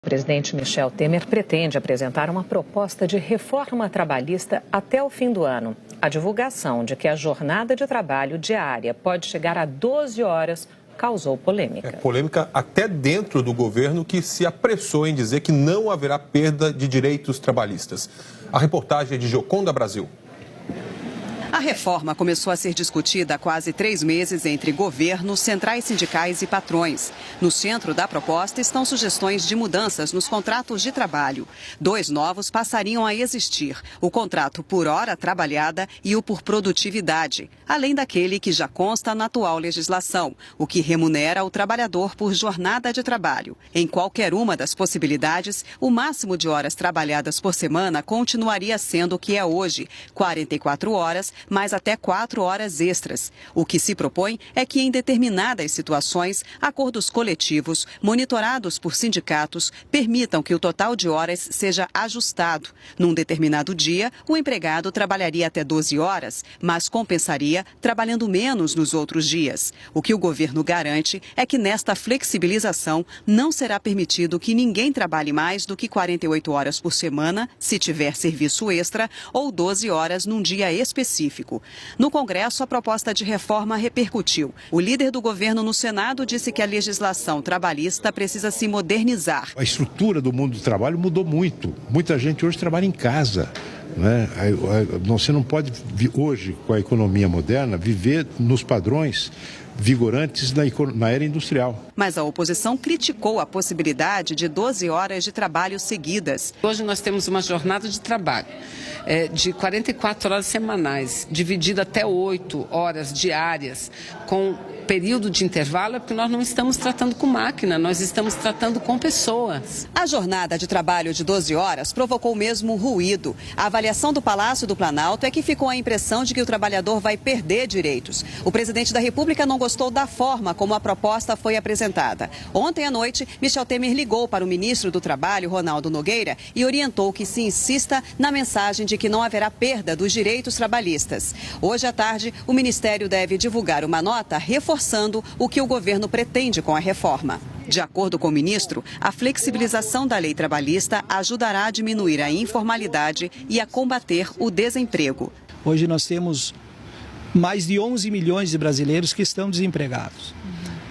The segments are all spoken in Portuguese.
O presidente Michel Temer pretende apresentar uma proposta de reforma trabalhista até o fim do ano. A divulgação de que a jornada de trabalho diária pode chegar a 12 horas causou polêmica. Polêmica até dentro do governo, que se apressou em dizer que não haverá perda de direitos trabalhistas. A reportagem é de Joconda Brasil. A reforma começou a ser discutida há quase 3 meses entre governo, centrais sindicais e patrões. No centro da proposta estão sugestões de mudanças nos contratos de trabalho. 2 novos passariam a existir: o contrato por hora trabalhada e o por produtividade, além daquele que já consta na atual legislação, o que remunera o trabalhador por jornada de trabalho. Em qualquer uma das possibilidades, o máximo de horas trabalhadas por semana continuaria sendo o que é hoje, 44 horas, mais até 4 horas extras. O que se propõe é que, em determinadas situações, acordos coletivos, monitorados por sindicatos, permitam que o total de horas seja ajustado. Num determinado dia, o empregado trabalharia até 12 horas, mas compensaria trabalhando menos nos outros dias. O que o governo garante é que, nesta flexibilização, não será permitido que ninguém trabalhe mais do que 48 horas por semana, se tiver serviço extra, ou 12 horas num dia específico. No Congresso, a proposta de reforma repercutiu. O líder do governo no Senado disse que a legislação trabalhista precisa se modernizar. A estrutura do mundo do trabalho mudou muito. Muita gente hoje trabalha em casa, né? Você não pode, hoje, com a economia moderna, viver nos padrões vigorantes na era industrial. Mas a oposição criticou a possibilidade de 12 horas de trabalho seguidas. Hoje nós temos uma jornada de trabalho de 44 horas semanais, dividida até 8 horas diárias, com período de intervalo, porque nós não estamos tratando com máquina, nós estamos tratando com pessoas. A jornada de trabalho de 12 horas provocou mesmo ruído. A avaliação do Palácio do Planalto é que ficou a impressão de que o trabalhador vai perder direitos. O presidente da República não gostou da forma como a proposta foi apresentada. Ontem à noite, Michel Temer ligou para o ministro do Trabalho, Ronaldo Nogueira, e orientou que se insista na mensagem de que não haverá perda dos direitos trabalhistas. Hoje à tarde, o Ministério deve divulgar uma nota reforçando o que o governo pretende com a reforma. De acordo com o ministro, a flexibilização da lei trabalhista ajudará a diminuir a informalidade e a combater o desemprego. Hoje nós temos mais de 11 milhões de brasileiros que estão desempregados.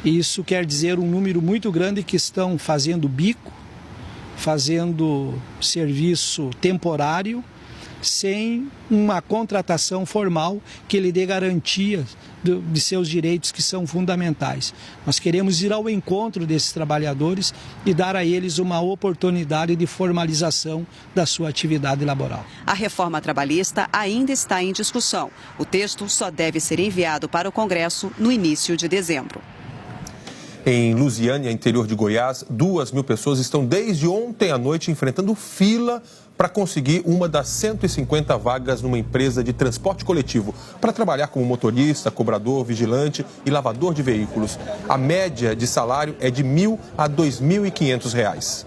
Isso quer dizer um número muito grande que estão fazendo bico, fazendo serviço temporário, sem uma contratação formal que lhe dê garantia de seus direitos, que são fundamentais. Nós queremos ir ao encontro desses trabalhadores e dar a eles uma oportunidade de formalização da sua atividade laboral. A reforma trabalhista ainda está em discussão. O texto só deve ser enviado para o Congresso no início de dezembro. Em Lusiânia, interior de Goiás, 2.000 pessoas estão desde ontem à noite enfrentando fila para conseguir uma das 150 vagas numa empresa de transporte coletivo para trabalhar como motorista, cobrador, vigilante e lavador de veículos. A média de salário é de R$ 1.000 a R$ 2.500.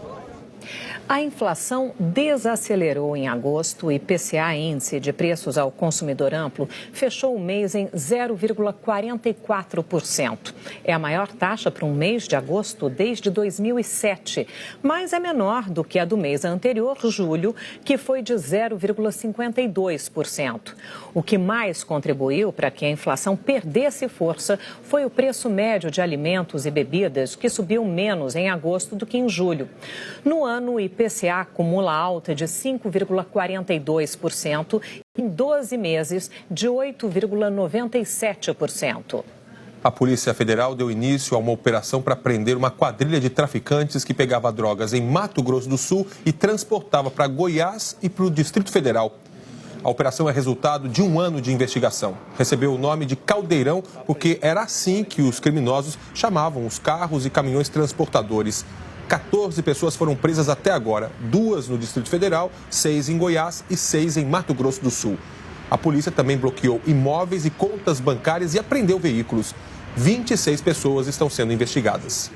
A inflação desacelerou em agosto e IPCA, índice de preços ao consumidor amplo, fechou o mês em 0,44%. É a maior taxa para um mês de agosto desde 2007, mas é menor do que a do mês anterior, julho, que foi de 0,52%. O que mais contribuiu para que a inflação perdesse força foi o preço médio de alimentos e bebidas, que subiu menos em agosto do que em julho. No ano, o IPCA acumula alta de 5,42%, em 12 meses de 8,97%. A Polícia Federal deu início a uma operação para prender uma quadrilha de traficantes que pegava drogas em Mato Grosso do Sul e transportava para Goiás e para o Distrito Federal. A operação é resultado de 1 ano de investigação. Recebeu o nome de Caldeirão porque era assim que os criminosos chamavam os carros e caminhões transportadores. 14 pessoas foram presas até agora, 2 no Distrito Federal, 6 em Goiás e 6 em Mato Grosso do Sul. A polícia também bloqueou imóveis e contas bancárias e apreendeu veículos. 26 pessoas estão sendo investigadas.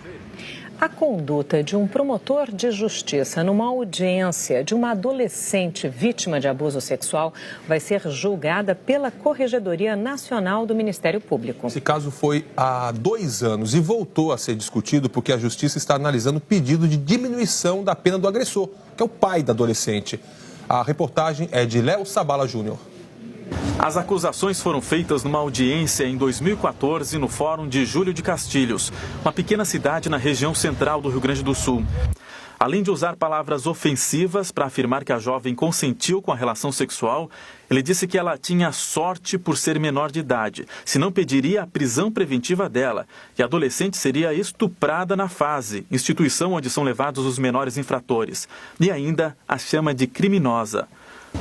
A conduta de um promotor de justiça numa audiência de uma adolescente vítima de abuso sexual vai ser julgada pela Corregedoria Nacional do Ministério Público. Esse caso foi há 2 anos e voltou a ser discutido porque a Justiça está analisando o pedido de diminuição da pena do agressor, que é o pai da adolescente. A reportagem é de Léo Sabala Júnior. As acusações foram feitas numa audiência em 2014 no Fórum de Júlio de Castilhos, uma pequena cidade na região central do Rio Grande do Sul. Além de usar palavras ofensivas para afirmar que a jovem consentiu com a relação sexual, ele disse que ela tinha sorte por ser menor de idade, senão pediria a prisão preventiva dela, e a adolescente seria estuprada na FASE, instituição onde são levados os menores infratores, e ainda a chama de criminosa.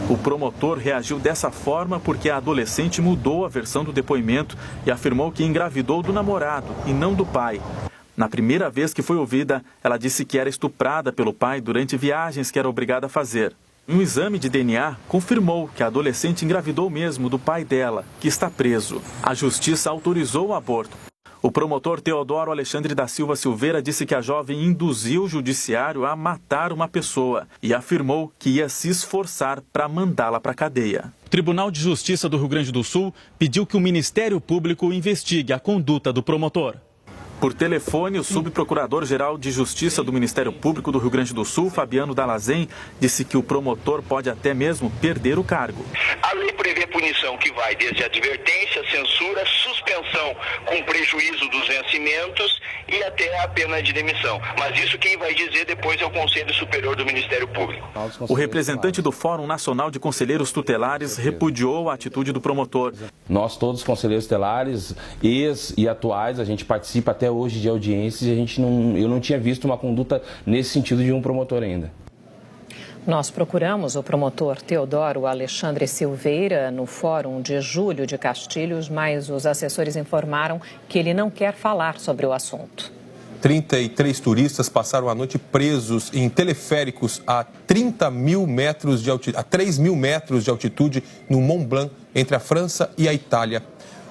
O promotor reagiu dessa forma porque a adolescente mudou a versão do depoimento e afirmou que engravidou do namorado e não do pai. Na primeira vez que foi ouvida, ela disse que era estuprada pelo pai durante viagens que era obrigada a fazer. Um exame de DNA confirmou que a adolescente engravidou mesmo do pai dela, que está preso. A justiça autorizou o aborto. O promotor Teodoro Alexandre da Silva Silveira disse que a jovem induziu o judiciário a matar uma pessoa e afirmou que ia se esforçar para mandá-la para a cadeia. O Tribunal de Justiça do Rio Grande do Sul pediu que o Ministério Público investigue a conduta do promotor. Por telefone, o subprocurador-geral de Justiça do Ministério Público do Rio Grande do Sul, Fabiano Dalazen, disse que o promotor pode até mesmo perder o cargo. A lei prevê punição que vai desde advertência, censura, suspensão com prejuízo dos vencimentos e até a pena de demissão. Mas isso quem vai dizer depois é o Conselho Superior do Ministério Público. O representante do Fórum Nacional de Conselheiros Tutelares repudiou a atitude do promotor. Nós todos, conselheiros tutelares, ex e atuais, a gente participa até hoje de audiências e eu não tinha visto uma conduta nesse sentido de um promotor ainda. Nós procuramos o promotor Teodoro Alexandre Silveira no Fórum de Júlio de Castilhos, mas os assessores informaram que ele não quer falar sobre o assunto. 33 turistas passaram a noite presos em teleféricos a 3 mil metros de altitude no Mont Blanc, entre a França e a Itália.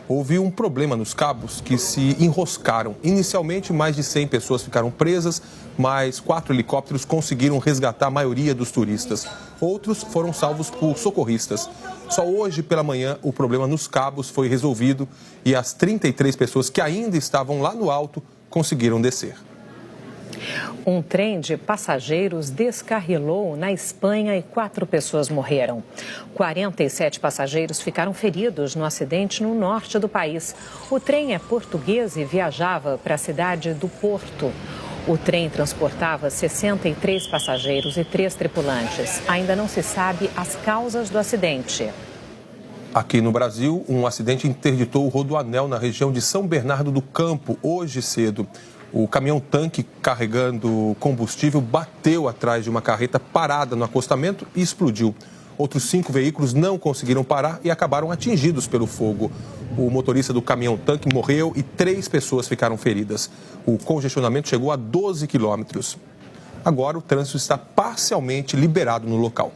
Houve um problema nos cabos que se enroscaram. Inicialmente, mais de 100 pessoas ficaram presas, mas 4 helicópteros conseguiram resgatar a maioria dos turistas. Outros foram salvos por socorristas. Só hoje pela manhã o problema nos cabos foi resolvido e as 33 pessoas que ainda estavam lá no alto conseguiram descer. Um trem de passageiros descarrilou na Espanha e 4 pessoas morreram. 47 passageiros ficaram feridos no acidente no norte do país. O trem é português e viajava para a cidade do Porto. O trem transportava 63 passageiros e 3 tripulantes. Ainda não se sabe as causas do acidente. Aqui no Brasil, um acidente interditou o rodoanel na região de São Bernardo do Campo, hoje cedo. O caminhão-tanque carregando combustível bateu atrás de uma carreta parada no acostamento e explodiu. Outros 5 veículos não conseguiram parar e acabaram atingidos pelo fogo. O motorista do caminhão-tanque morreu e 3 pessoas ficaram feridas. O congestionamento chegou a 12 quilômetros. Agora o trânsito está parcialmente liberado no local.